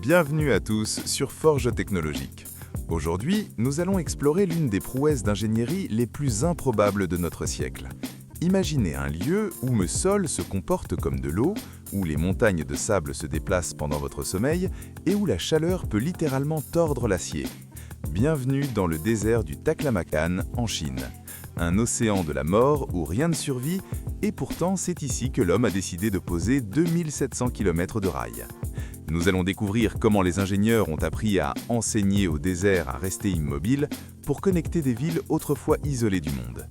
Bienvenue à tous sur Forge Technologique. Aujourd'hui, nous allons explorer l'une des prouesses d'ingénierie les plus improbables de notre siècle. Imaginez un lieu où le sol se comporte comme de l'eau, où les montagnes de sable se déplacent pendant votre sommeil et où la chaleur peut littéralement tordre l'acier. Bienvenue dans le désert du Taklamakan en Chine. Un océan de la mort où rien ne survit, et pourtant c'est ici que l'homme a décidé de poser 2700 km de rails. Nous allons découvrir comment les ingénieurs ont appris à enseigner au désert à rester immobile pour connecter des villes autrefois isolées du monde.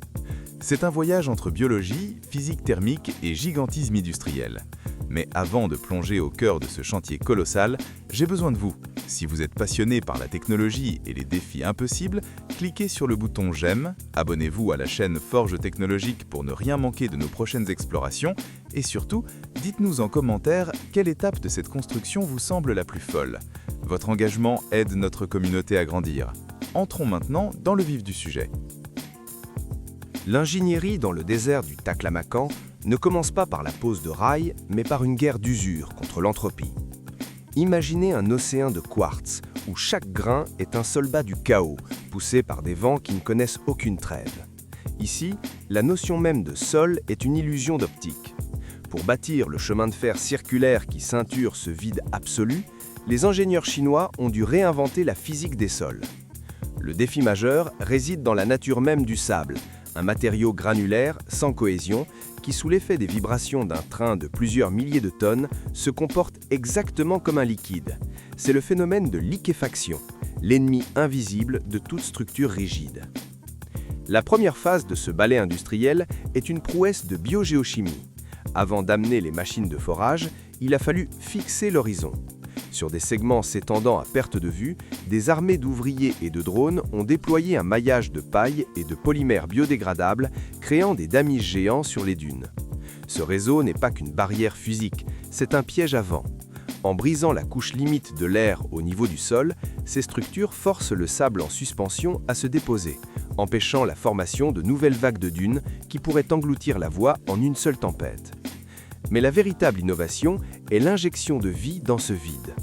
C'est un voyage entre biologie, physique thermique et gigantisme industriel. Mais avant de plonger au cœur de ce chantier colossal, j'ai besoin de vous. Si vous êtes passionné par la technologie et les défis impossibles, cliquez sur le bouton j'aime, abonnez-vous à la chaîne Forge Technologique pour ne rien manquer de nos prochaines explorations et surtout, dites-nous en commentaire quelle étape de cette construction vous semble la plus folle. Votre engagement aide notre communauté à grandir. Entrons maintenant dans le vif du sujet. L'ingénierie dans le désert du Taklamakan ne commence pas par la pose de rails, mais par une guerre d'usure contre l'entropie. Imaginez un océan de quartz où chaque grain est un soldat du chaos, poussé par des vents qui ne connaissent aucune trêve. Ici, la notion même de sol est une illusion d'optique. Pour bâtir le chemin de fer circulaire qui ceinture ce vide absolu, les ingénieurs chinois ont dû réinventer la physique des sols. Le défi majeur réside dans la nature même du sable, un matériau granulaire, sans cohésion, qui sous l'effet des vibrations d'un train de plusieurs milliers de tonnes, se comporte exactement comme un liquide. C'est le phénomène de liquéfaction, l'ennemi invisible de toute structure rigide. La première phase de ce balai industriel est une prouesse de biogéochimie. Avant d'amener les machines de forage, il a fallu fixer l'horizon. Sur des segments s'étendant à perte de vue, des armées d'ouvriers et de drones ont déployé un maillage de paille et de polymères biodégradables, créant des damis géants sur les dunes. Ce réseau n'est pas qu'une barrière physique, c'est un piège à vent. En brisant la couche limite de l'air au niveau du sol, ces structures forcent le sable en suspension à se déposer, empêchant la formation de nouvelles vagues de dunes qui pourraient engloutir la voie en une seule tempête. Mais la véritable innovation est l'injection de vie dans ce vide.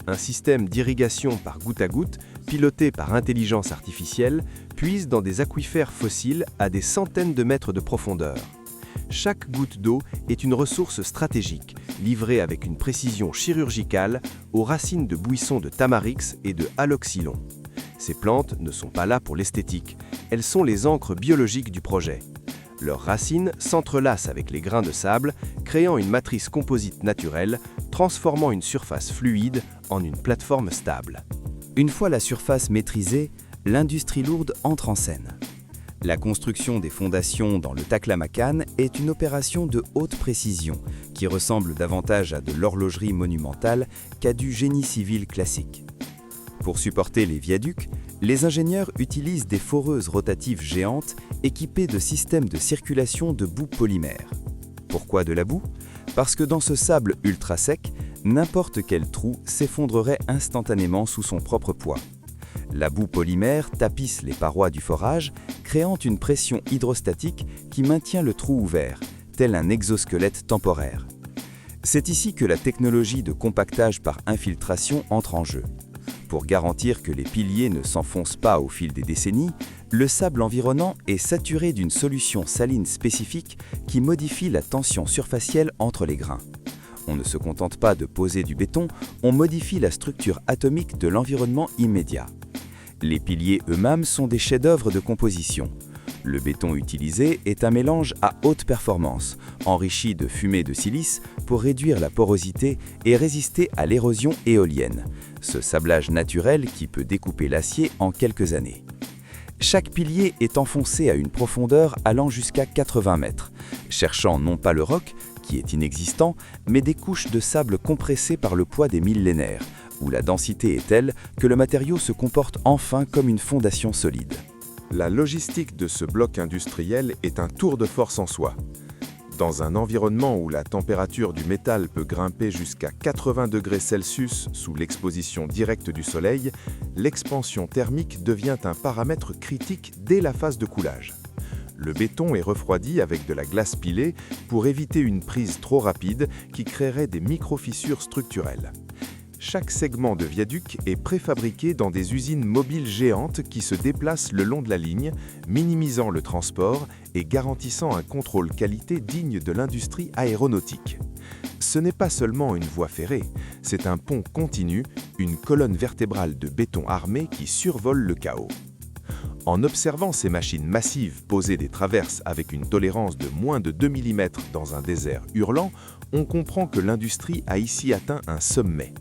Un système d'irrigation par goutte à goutte, piloté par intelligence artificielle, puise dans des aquifères fossiles à des centaines de mètres de profondeur. Chaque goutte d'eau est une ressource stratégique, livrée avec une précision chirurgicale aux racines de buissons de tamarix et de haloxylon. Ces plantes ne sont pas là pour l'esthétique, elles sont les ancres biologiques du projet. Leurs racines s'entrelacent avec les grains de sable, créant une matrice composite naturelle, transformant une surface fluide en une plateforme stable. Une fois la surface maîtrisée, l'industrie lourde entre en scène. La construction des fondations dans le Taklamakan est une opération de haute précision qui ressemble davantage à de l'horlogerie monumentale qu'à du génie civil classique. Pour supporter les viaducs, les ingénieurs utilisent des foreuses rotatives géantes équipées de systèmes de circulation de boue polymère. Pourquoi de la boue? Parce que dans ce sable ultra sec, n'importe quel trou s'effondrerait instantanément sous son propre poids. La boue polymère tapisse les parois du forage, créant une pression hydrostatique qui maintient le trou ouvert, tel un exosquelette temporaire. C'est ici que la technologie de compactage par infiltration entre en jeu. Pour garantir que les piliers ne s'enfoncent pas au fil des décennies, le sable environnant est saturé d'une solution saline spécifique qui modifie la tension surfacielle entre les grains. On ne se contente pas de poser du béton, on modifie la structure atomique de l'environnement immédiat. Les piliers eux-mêmes sont des chefs-d'œuvre de composition. Le béton utilisé est un mélange à haute performance, enrichi de fumée de silice pour réduire la porosité et résister à l'érosion éolienne, ce sablage naturel qui peut découper l'acier en quelques années. Chaque pilier est enfoncé à une profondeur allant jusqu'à 80 mètres, cherchant non pas le roc, qui est inexistant, mais des couches de sable compressées par le poids des millénaires, où la densité est telle que le matériau se comporte enfin comme une fondation solide. La logistique de ce bloc industriel est un tour de force en soi. Dans un environnement où la température du métal peut grimper jusqu'à 80 degrés Celsius sous l'exposition directe du soleil, l'expansion thermique devient un paramètre critique dès la phase de coulage. Le béton est refroidi avec de la glace pilée pour éviter une prise trop rapide qui créerait des micro-fissures structurelles. Chaque segment de viaduc est préfabriqué dans des usines mobiles géantes qui se déplacent le long de la ligne, minimisant le transport et garantissant un contrôle qualité digne de l'industrie aéronautique. Ce n'est pas seulement une voie ferrée, c'est un pont continu, une colonne vertébrale de béton armé qui survole le chaos. En observant ces machines massives poser des traverses avec une tolérance de moins de 2 mm dans un désert hurlant, on comprend que l'industrie a ici atteint un sommet.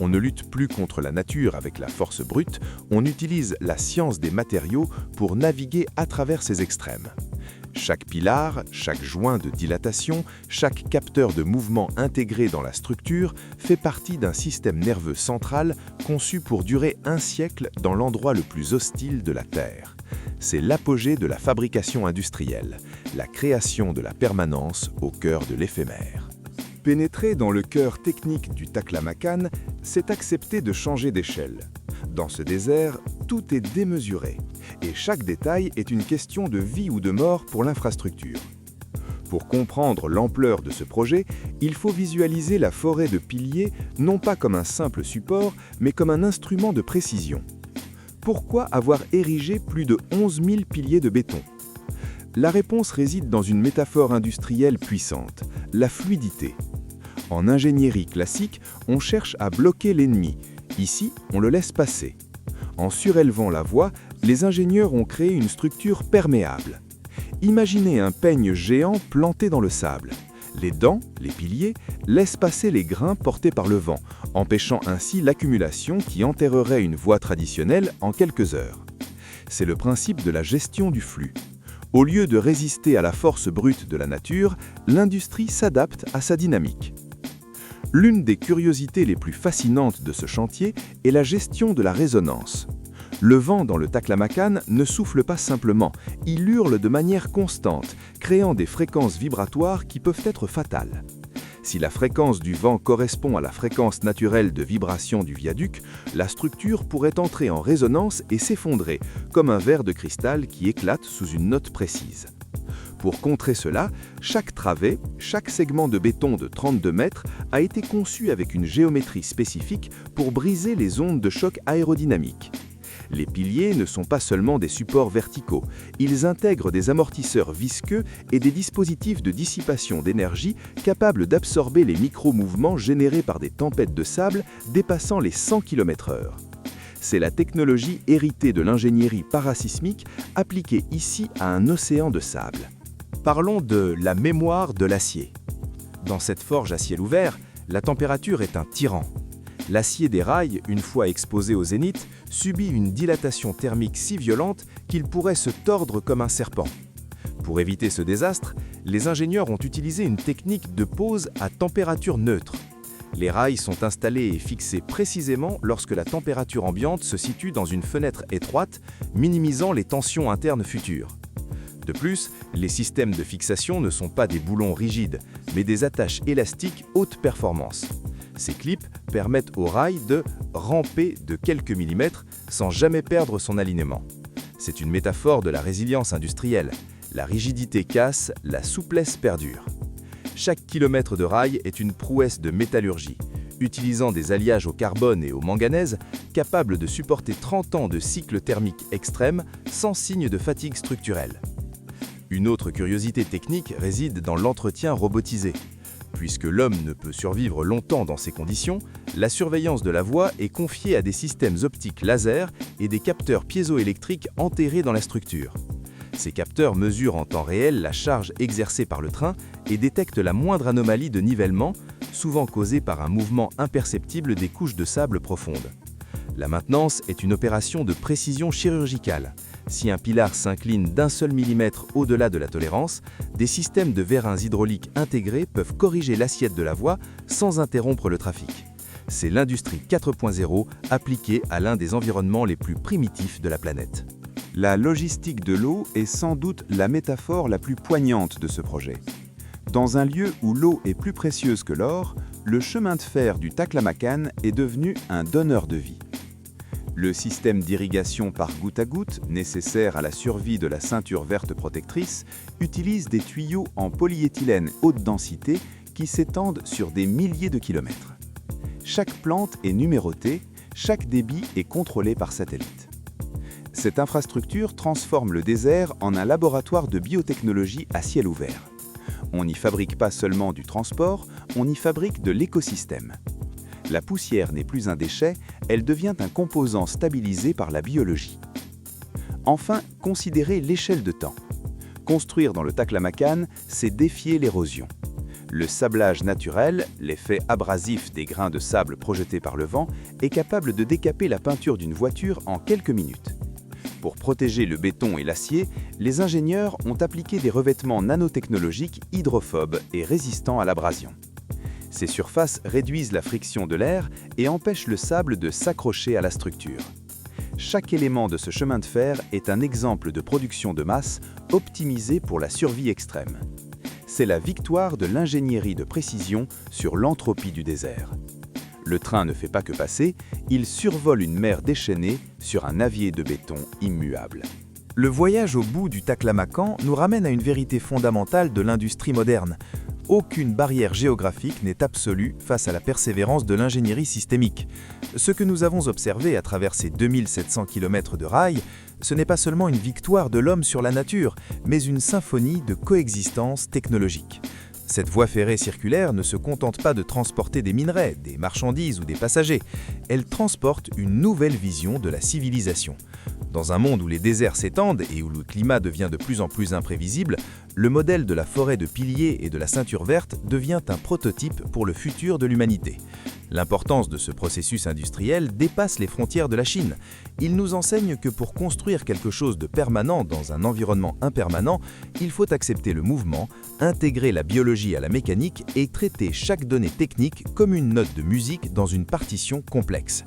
On ne lutte plus contre la nature avec la force brute, on utilise la science des matériaux pour naviguer à travers ces extrêmes. Chaque pilar, chaque joint de dilatation, chaque capteur de mouvement intégré dans la structure fait partie d'un système nerveux central conçu pour durer un siècle dans l'endroit le plus hostile de la Terre. C'est l'apogée de la fabrication industrielle, la création de la permanence au cœur de l'éphémère. Pénétrer dans le cœur technique du Taklamakan, c'est accepter de changer d'échelle. Dans ce désert, tout est démesuré, et chaque détail est une question de vie ou de mort pour l'infrastructure. Pour comprendre l'ampleur de ce projet, il faut visualiser la forêt de piliers non pas comme un simple support, mais comme un instrument de précision. Pourquoi avoir érigé plus de 11 000 piliers de béton? La réponse réside dans une métaphore industrielle puissante, la fluidité. En ingénierie classique, on cherche à bloquer l'ennemi. Ici, on le laisse passer. En surélevant la voie, les ingénieurs ont créé une structure perméable. Imaginez un peigne géant planté dans le sable. Les dents, les piliers, laissent passer les grains portés par le vent, empêchant ainsi l'accumulation qui enterrerait une voie traditionnelle en quelques heures. C'est le principe de la gestion du flux. Au lieu de résister à la force brute de la nature, l'industrie s'adapte à sa dynamique. L'une des curiosités les plus fascinantes de ce chantier est la gestion de la résonance. Le vent dans le Taklamakan ne souffle pas simplement, il hurle de manière constante, créant des fréquences vibratoires qui peuvent être fatales. Si la fréquence du vent correspond à la fréquence naturelle de vibration du viaduc, la structure pourrait entrer en résonance et s'effondrer, comme un verre de cristal qui éclate sous une note précise. Pour contrer cela, chaque travée, chaque segment de béton de 32 mètres a été conçu avec une géométrie spécifique pour briser les ondes de choc aérodynamique. Les piliers ne sont pas seulement des supports verticaux, ils intègrent des amortisseurs visqueux et des dispositifs de dissipation d'énergie capables d'absorber les micro-mouvements générés par des tempêtes de sable dépassant les 100 km/h. C'est la technologie héritée de l'ingénierie parasismique appliquée ici à un océan de sable. Parlons de la mémoire de l'acier. Dans cette forge à ciel ouvert, la température est un tyran. L'acier des rails, une fois exposé au zénith, subit une dilatation thermique si violente qu'il pourrait se tordre comme un serpent. Pour éviter ce désastre, les ingénieurs ont utilisé une technique de pose à température neutre. Les rails sont installés et fixés précisément lorsque la température ambiante se situe dans une fenêtre étroite, minimisant les tensions internes futures. De plus, les systèmes de fixation ne sont pas des boulons rigides, mais des attaches élastiques haute performance. Ces clips permettent au rail de ramper de quelques millimètres sans jamais perdre son alignement. C'est une métaphore de la résilience industrielle. La rigidité casse, la souplesse perdure. Chaque kilomètre de rail est une prouesse de métallurgie, utilisant des alliages au carbone et au manganèse, capables de supporter 30 ans de cycle thermique extrême sans signe de fatigue structurelle. Une autre curiosité technique réside dans l'entretien robotisé. Puisque l'homme ne peut survivre longtemps dans ces conditions, la surveillance de la voie est confiée à des systèmes optiques laser et des capteurs piézoélectriques enterrés dans la structure. Ces capteurs mesurent en temps réel la charge exercée par le train et détectent la moindre anomalie de nivellement, souvent causée par un mouvement imperceptible des couches de sable profondes. La maintenance est une opération de précision chirurgicale. Si un pilar s'incline d'un seul millimètre au-delà de la tolérance, des systèmes de vérins hydrauliques intégrés peuvent corriger l'assiette de la voie sans interrompre le trafic. C'est l'industrie 4.0 appliquée à l'un des environnements les plus primitifs de la planète. La logistique de l'eau est sans doute la métaphore la plus poignante de ce projet. Dans un lieu où l'eau est plus précieuse que l'or, le chemin de fer du Taklamakan est devenu un donneur de vie. Le système d'irrigation par goutte à goutte, nécessaire à la survie de la ceinture verte protectrice, utilise des tuyaux en polyéthylène haute densité qui s'étendent sur des milliers de kilomètres. Chaque plante est numérotée, chaque débit est contrôlé par satellite. Cette infrastructure transforme le désert en un laboratoire de biotechnologie à ciel ouvert. On n'y fabrique pas seulement du transport, on y fabrique de l'écosystème. La poussière n'est plus un déchet, elle devient un composant stabilisé par la biologie. Enfin, considérez l'échelle de temps. Construire dans le Taklamakan, c'est défier l'érosion. Le sablage naturel, l'effet abrasif des grains de sable projetés par le vent, est capable de décaper la peinture d'une voiture en quelques minutes. Pour protéger le béton et l'acier, les ingénieurs ont appliqué des revêtements nanotechnologiques hydrophobes et résistants à l'abrasion. Ces surfaces réduisent la friction de l'air et empêchent le sable de s'accrocher à la structure. Chaque élément de ce chemin de fer est un exemple de production de masse optimisée pour la survie extrême. C'est la victoire de l'ingénierie de précision sur l'entropie du désert. Le train ne fait pas que passer, il survole une mer déchaînée sur un navier de béton immuable. Le voyage au bout du Taklamakan nous ramène à une vérité fondamentale de l'industrie moderne. Aucune barrière géographique n'est absolue face à la persévérance de l'ingénierie systémique. Ce que nous avons observé à travers ces 2700 km de rails, ce n'est pas seulement une victoire de l'homme sur la nature, mais une symphonie de coexistence technologique. Cette voie ferrée circulaire ne se contente pas de transporter des minerais, des marchandises ou des passagers. Elle transporte une nouvelle vision de la civilisation. Dans un monde où les déserts s'étendent et où le climat devient de plus en plus imprévisible, le modèle de la forêt de piliers et de la ceinture verte devient un prototype pour le futur de l'humanité. L'importance de ce processus industriel dépasse les frontières de la Chine. Il nous enseigne que pour construire quelque chose de permanent dans un environnement impermanent, il faut accepter le mouvement, intégrer la biologie à la mécanique et traiter chaque donnée technique comme une note de musique dans une partition complexe.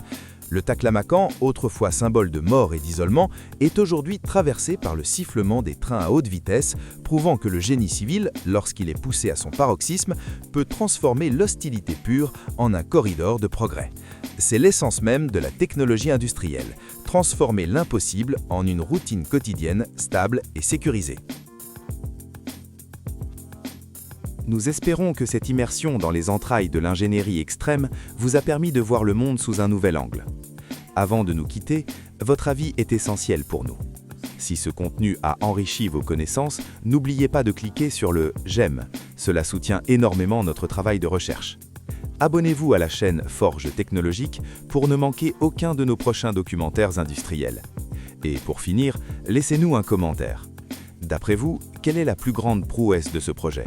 Le Taklamakan, autrefois symbole de mort et d'isolement, est aujourd'hui traversé par le sifflement des trains à haute vitesse, prouvant que le génie civil, lorsqu'il est poussé à son paroxysme, peut transformer l'hostilité pure en un corridor de progrès. C'est l'essence même de la technologie industrielle, transformer l'impossible en une routine quotidienne stable et sécurisée. Nous espérons que cette immersion dans les entrailles de l'ingénierie extrême vous a permis de voir le monde sous un nouvel angle. Avant de nous quitter, votre avis est essentiel pour nous. Si ce contenu a enrichi vos connaissances, n'oubliez pas de cliquer sur le « J'aime ». Cela soutient énormément notre travail de recherche. Abonnez-vous à la chaîne Forge Technologique pour ne manquer aucun de nos prochains documentaires industriels. Et pour finir, laissez-nous un commentaire. D'après vous, quelle est la plus grande prouesse de ce projet ?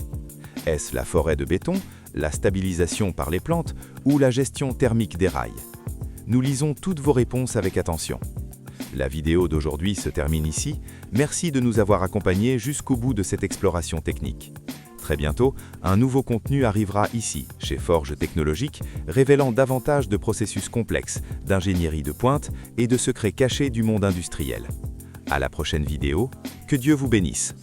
Est-ce la forêt de béton, la stabilisation par les plantes ou la gestion thermique des rails? Nous lisons toutes vos réponses avec attention. La vidéo d'aujourd'hui se termine ici. Merci de nous avoir accompagnés jusqu'au bout de cette exploration technique. Très bientôt, un nouveau contenu arrivera ici, chez Forge Technologique, révélant davantage de processus complexes, d'ingénierie de pointe et de secrets cachés du monde industriel. À la prochaine vidéo, que Dieu vous bénisse.